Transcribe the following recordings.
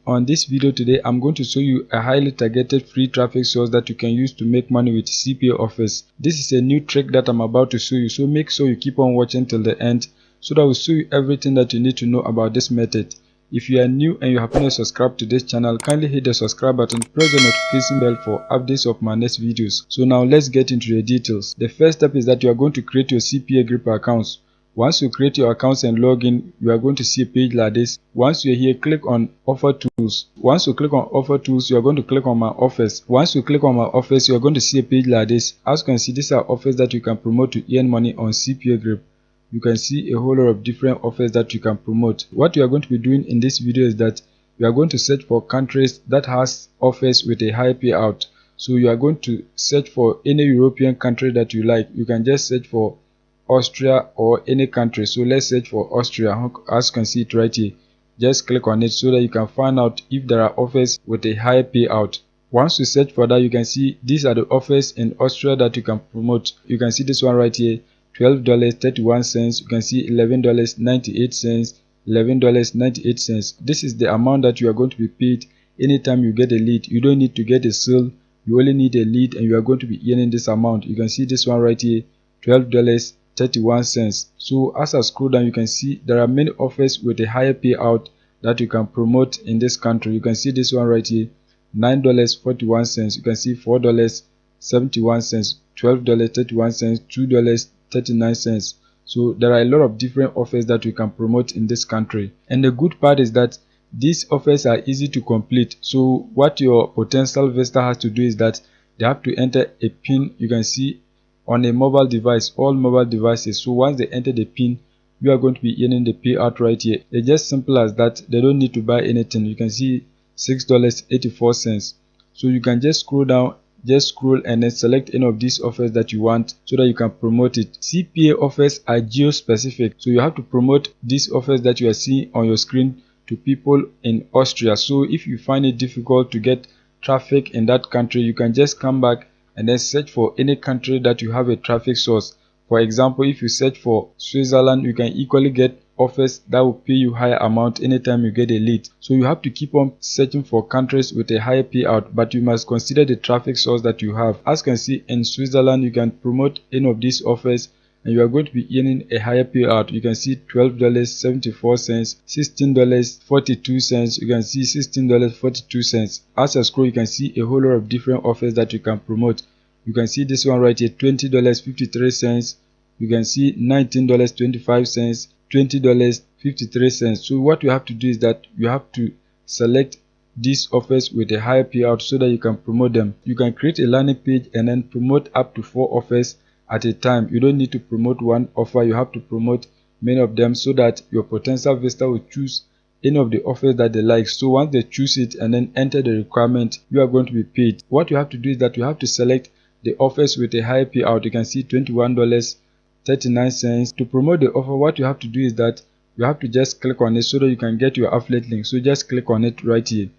on this video today, I'm going to show you a highly targeted free traffic source that you can use to make money with CPA offers. This is a new trick that I'm about to show you, so make sure you keep on watching till the end so that I will show you everything that you need to know about this method. If you are new and you have not subscribed to this channel, kindly hit the subscribe button, press the notification bell for updates of my next videos. So now let's get into the details. The first step is that you are going to create your CPA group accounts. Once you create your accounts and log in, you are going to see a page like this. Once you are here, click on Offer Tools. Once you click on Offer Tools, you are going to click on My Offers. Once you click on My Offers, you are going to see a page like this. As you can see, these are offers that you can promote to earn money on CPA group. You can see a whole lot of different offers that you can promote. What you are going to be doing in this video is that you are going to search for countries that has offers with a high payout. So you are going to search for any European country that you like. You can just search for Austria or any country. So let's search for Austria. As you can see it right here, just click on it so that you can find out if there are offers with a high payout. Once you search for that, you can see these are the offers in Austria that you can promote. You can see this one right here, $12.31. You can see $11.98, $11.98. This is the amount that you are going to be paid anytime you get a lead. You don't need to get a sale, you only need a lead, and you are going to be earning this amount. You can see this one right here, $12.31. So as I scroll down, you can see there are many offers with a higher payout that you can promote in this country. You can see this one right here, $9.41. You can see $4.71, $12.31, $2.39. So there are a lot of different offers that you can promote in this country. And the good part is that these offers are easy to complete. So what your potential investor has to do is that they have to enter a PIN. You can see on a mobile device, all mobile devices. So once they enter the PIN, you are going to be earning the payout right here. It's just simple as that. They don't need to buy anything. You can see $6.84. So you can just scroll down, just scroll and then select any of these offers that you want so that you can promote it. CPA offers are geo specific, so you have to promote these offers that you are seeing on your screen to people in Austria. So if you find it difficult to get traffic in that country, you can just come back and then search for any country that you have a traffic source. For example, if you search for Switzerland, you can equally get offers that will pay you higher amount anytime you get a lead. So you have to keep on searching for countries with a higher payout, but you must consider the traffic source that you have. As you can see, in Switzerland, you can promote any of these offers and you are going to be earning a higher payout. You can see $12.74, $16.42. You can see $16.42. As I scroll, you can see a whole lot of different offers that you can promote. You can see this one right here, $20.53. You can see $19.25, $20.53. So what you have to do is that you have to select these offers with a higher payout so that you can promote them. You can create a landing page and then promote up to 4 offers at a time. You don't need to promote one offer, you have to promote many of them so that your potential investor will choose any of the offers that they like. So once they choose it and then enter the requirement, you are going to be paid. What you have to do is that you have to select the offers with a high payout. You can see $21.39. To promote the offer, what you have to do is that you have to just click on it so that you can get your affiliate link. So just click on it right here.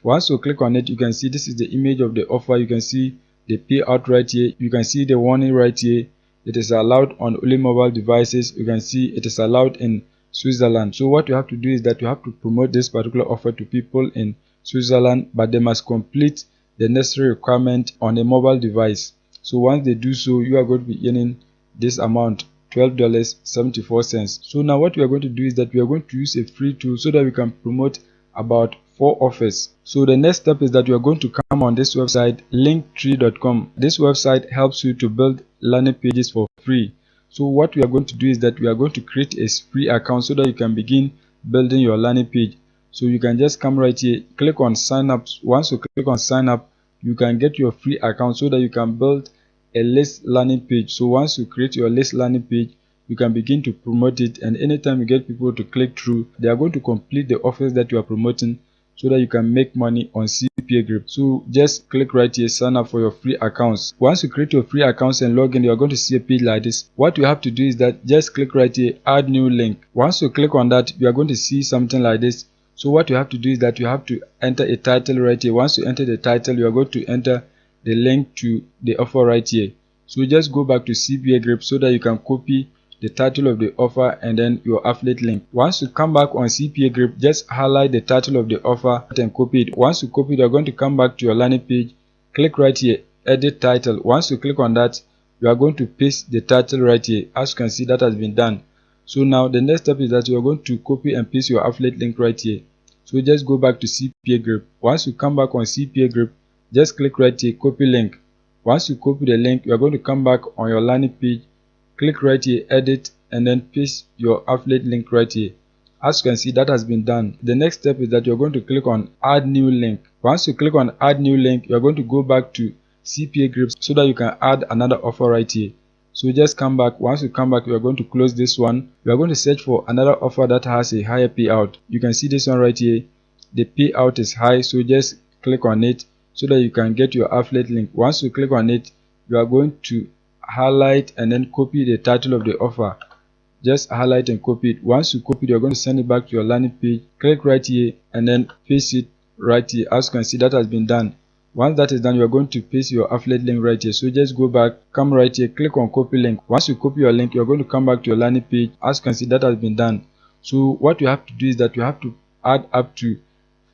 Once you click on it, you can see this is the image of the offer. You can see the payout right here. You can see the warning right here. It is allowed on only mobile devices. You can see it is allowed in Switzerland. So what you have to do is that you have to promote this particular offer to people in Switzerland, but they must complete the necessary requirement on a mobile device. So once they do so, you are going to be earning this amount, $12.74. So now what we are going to do is that we are going to use a free tool so that we can promote about 4 offers. So the next step is that you are going to come on this website, linktree.com. This website helps you to build landing pages for free. So what we are going to do is that we are going to create a free account so that you can begin building your landing page. So you can just come right here, click on sign up. Once you click on sign up, you can get your free account so that you can build a list landing page. So once you create your list landing page, you can begin to promote it, and anytime you get people to click through, they are going to complete the offers that you are promoting so that you can make money on CPA group. So just click right here, sign up for your free accounts. Once you create your free accounts and log in, you are going to see a page like this. What you have to do is that just click right here, add new link. Once you click on that, you are going to see something like this. So what you have to do is that you have to enter a title right here. Once you enter the title, you are going to enter the link to the offer right here. So just go back to CPA group so that you can copy the title of the offer, and then your affiliate link. Once you come back on CPA Grip, just highlight the title of the offer and copy it. Once you copy it, you're going to come back to your landing page, click right here, edit title. Once you click on that, you are going to paste the title right here. As you can see, that has been done. So now the next step is that you are going to copy and paste your affiliate link right here. So just go back to CPA Grip. Once you come back on CPA Grip, just click right here, copy link. Once you copy the link, you are going to come back on your landing page, click right here, edit, and then paste your affiliate link right here. As you can see, that has been done. The next step is that you're going to click on add new link. Once you click on add new link, you're going to go back to CPA Grip so that you can add another offer right here. So just come back. Once you come back, you are going to close this one. You are going to search for another offer that has a higher payout. You can see this one right here. The payout is high, so just click on it so that you can get your affiliate link. Once you click on it, you are going to highlight and then copy the title of the offer. Just highlight and copy it. Once you copy it, you're going to send it back to your landing page. Click right here and then paste it right here. As you can see, that has been done. Once that is done, you are going to paste your affiliate link right here. So just go back, come right here, click on copy link. Once you copy your link, you're going to come back to your landing page. As you can see, that has been done. So what you have to do is that you have to add up to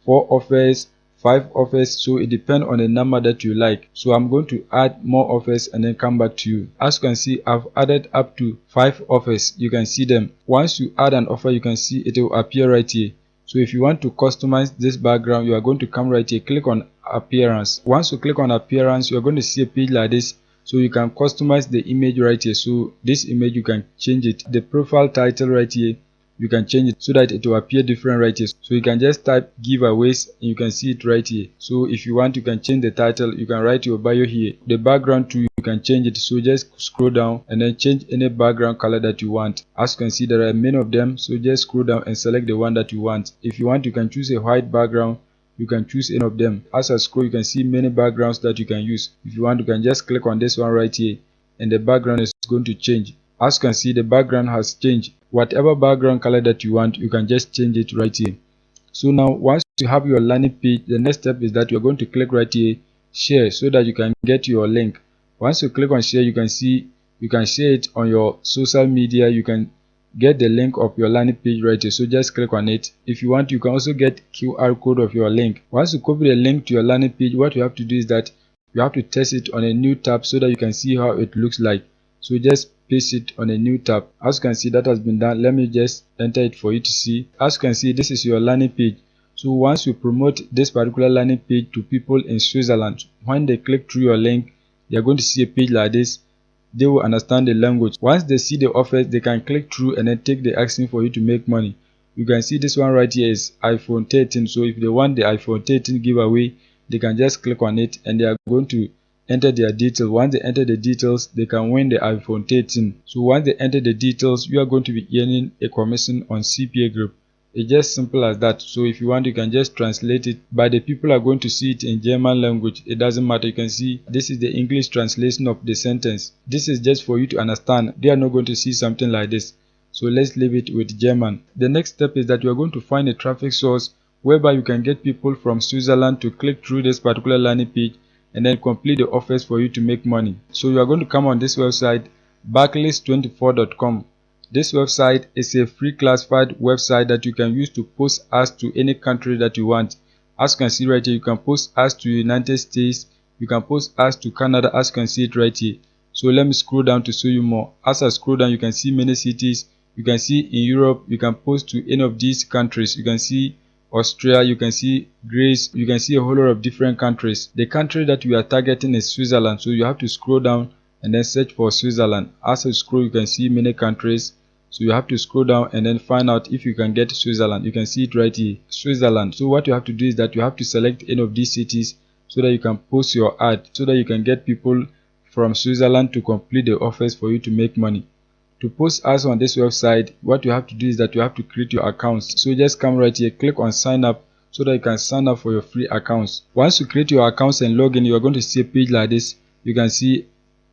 4 offers, 5 offers, so it depends on the number that you like. So I'm going to add more offers and then come back to you. As you can see, I've added up to 5 offers. You can see them. Once you add an offer, you can see it will appear right here. So if you want to customize this background, you are going to come right here, click on appearance. Once you click on appearance, you are going to see a page like this. So you can customize the image right here. So this image, you can change it. The profile title right here, you can change it so that it will appear different right here. So you can just type giveaways and you can see it right here. So if you want, you can change the title. You can write your bio here. The background too, you can change it. So just scroll down and then change any background color that you want. As you can see, there are many of them. So just scroll down and select the one that you want. If you want, you can choose a white background. You can choose any of them. As I scroll, you can see many backgrounds that you can use. If you want, you can just click on this one right here and the background is going to change. As you can see, the background has changed. Whatever background color that you want, you can just change it right here. So now once you have your landing page, the next step is that you're going to click right here, share, so that you can get your link. Once you click on share, you can see you can share it on your social media. You can get the link of your landing page right here. So just click on it. If you want, you can also get QR code of your link. Once you copy the link to your landing page, what you have to do is that you have to test it on a new tab so that you can see how it looks like. So just paste it on a new tab. As you can see, that has been done. Let me just enter it for you to see. As you can see, this is your landing page. So once you promote this particular landing page to people in Switzerland, when they click through your link, they are going to see a page like this. They will understand the language. Once they see the offers, they can click through and then take the action for you to make money. You can see this one right here is iPhone 13. So if they want the iPhone 13 giveaway, they can just click on it and they are going to enter their details. Once they enter the details, they can win the iPhone 13. So once they enter the details, you are going to be earning a commission on CPA Group. It's just simple as that. So if you want, you can just translate it, but the people are going to see it in German language. It doesn't matter. You can see this is the English translation of the sentence. This is just for you to understand. They are not going to see something like this. So let's leave it with German. The next step is that you are going to find a traffic source whereby you can get people from Switzerland to click through this particular landing page and then complete the offers for you to make money. So you are going to come on this website, backlist24.com. This website is a free classified website that you can use to post ads to any country that you want. As you can see right here, you can post ads to United States, you can post ads to Canada, as you can see it right here. So let me scroll down to show you more. As I scroll down, you can see many cities. You can see in Europe, you can post to any of these countries. You can see Austria, you can see Greece, you can see a whole lot of different countries. The country that we are targeting is Switzerland, so you have to scroll down and then search for Switzerland. As you scroll, you can see many countries, so you have to scroll down and then find out if you can get Switzerland. You can see it right here, Switzerland. So what you have to do is that you have to select any of these cities so that you can post your ad, so that you can get people from Switzerland to complete the offers for you to make money. To post ads on this website, what you have to do is that you have to create your accounts. So just come right here, click on sign up so that you can sign up for your free accounts. Once you create your accounts and log in, you are going to see a page like this. You can see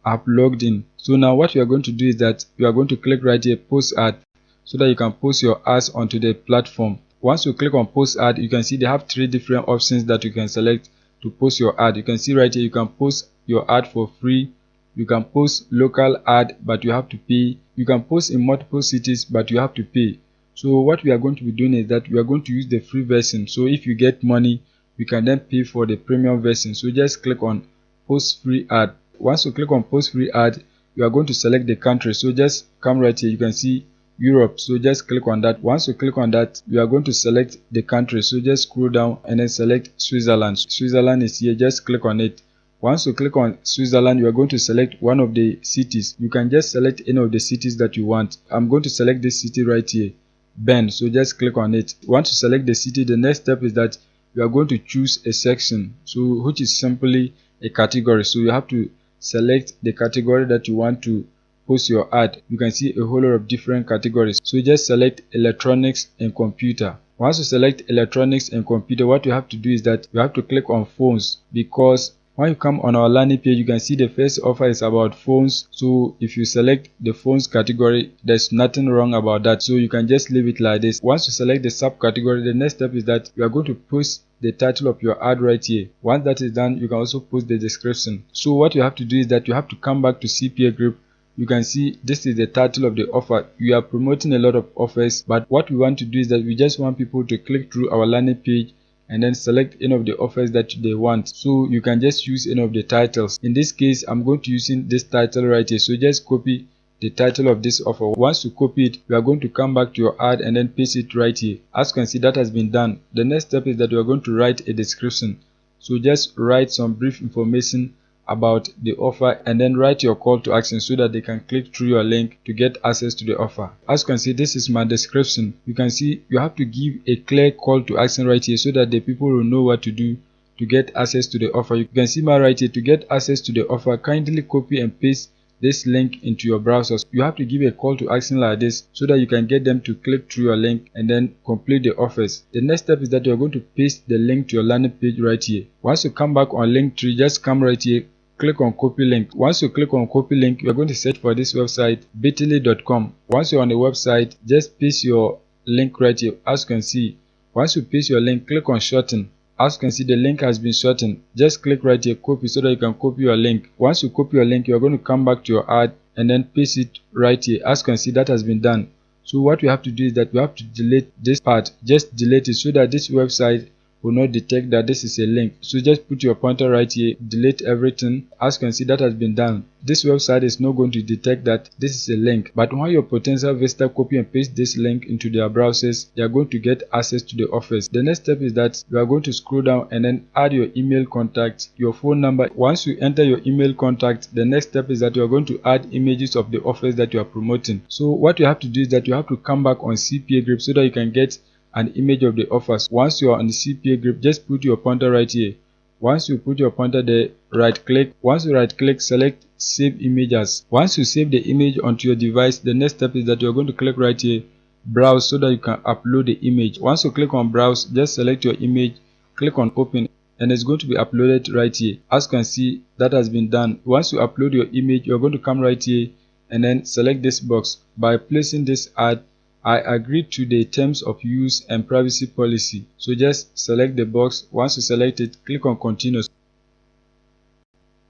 I've logged in. So now what you are going to do is that you are going to click right here, post ad, so that you can post your ads onto the platform. Once you click on post ad, you can see they have 3 different options that you can select to post your ad. You can see right here, you can post your ad for free, You can post local ad, but you have to pay. You can post in multiple cities, but you have to pay. So what we are going to be doing is that we are going to use the free version. So if you get money, you can then pay for the premium version. So just click on post free ad. Once you click on post free ad, you are going to select the country. So just come right here, you can see Europe. So just click on that. Once you click on that, you are going to select the country. So just scroll down and then select Switzerland. Switzerland is here, just click on it. Once you click on Switzerland, you are going to select one of the cities. You can just select any of the cities that you want. I'm going to select this city right here, Bern. So just click on it. Once you select the city, the next step is that you are going to choose a section, so which is simply a category. So you have to select the category that you want to post your ad. You can see a whole lot of different categories. So just select electronics and computer. Once you select electronics and computer, what you have to do is that you have to click on phones, because when you come on our landing page, you can see the first offer is about phones. So if you select the phones category, there's nothing wrong about that. So you can just leave it like this. Once you select the subcategory, the next step is that you are going to post the title of your ad right here. Once that is done, you can also post the description. So what you have to do is that you have to come back to CPA group. You can see this is the title of the offer. We are promoting a lot of offers, but what we want to do is that we just want people to click through our landing page and then select any of the offers that they want. So you can just use any of the titles. In this case, I'm going to using this title right here. So just copy the title of this offer. Once you copy it, you are going to come back to your ad and then paste it right here. As you can see, that has been done. The next step is that you are going to write a description. So just write some brief information about the offer and then write your call to action so that they can click through your link to get access to the offer. As you can see, this is my description. You can see you have to give a clear call to action right here so that the people will know what to do to get access to the offer. You can see my right here, to get access to the offer, kindly copy and paste this link into your browsers. You have to give a call to action like this so that you can get them to click through your link and then complete the offers. The next step is that you're going to paste the link to your landing page right here. Once you come back on Linktree, just come right here, click on copy link. Once you click on copy link, you're going to search for this website, bit.ly.com. Once you're on the website, just paste your link right here. As you can see, once you paste your link, click on shorten. As you can see, the link has been shortened. Just click right here, copy, so that you can copy your link. Once you copy your link, you're going to come back to your ad and then paste it right here. As you can see, that has been done. So what we have to do is that we have to delete this part. Just delete it so that this website will not detect that this is a link. So just put your pointer right here, delete everything. As you can see, that has been done. This website is not going to detect that this is a link, but when your potential visitor copy and paste this link into their browsers, they are going to get access to the offers. The next step is that you are going to scroll down and then add your email contact, your phone number. Once you enter your email contact, the next step is that you are going to add images of the offers that you are promoting. So what you have to do is that you have to come back on CPA group so that you can get an image of the offers. Once you are on the CPA group, just put your pointer right here. Once you put your pointer there, right click. Once you right click, select save images. Once you save the image onto your device, the next step is that you're going to click right here, browse, so that you can upload the image. Once you click on browse, just select your image, click on open, and it's going to be uploaded right here. As you can see, that has been done. Once you upload your image, you're going to come right here and then select this box. By placing this ad, I agree to the terms of use and privacy policy. So just select the box. Once you select it, click on continue.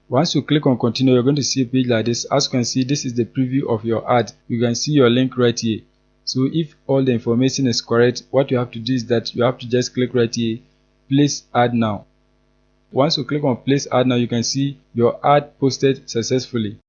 Once you click on continue, you're going to see a page like this. As you can see, this is the preview of your ad. You can see your link right here. So if all the information is correct, what you have to do is that you have to just click right here, place ad now. Once you click on place ad now, you can see your ad posted successfully.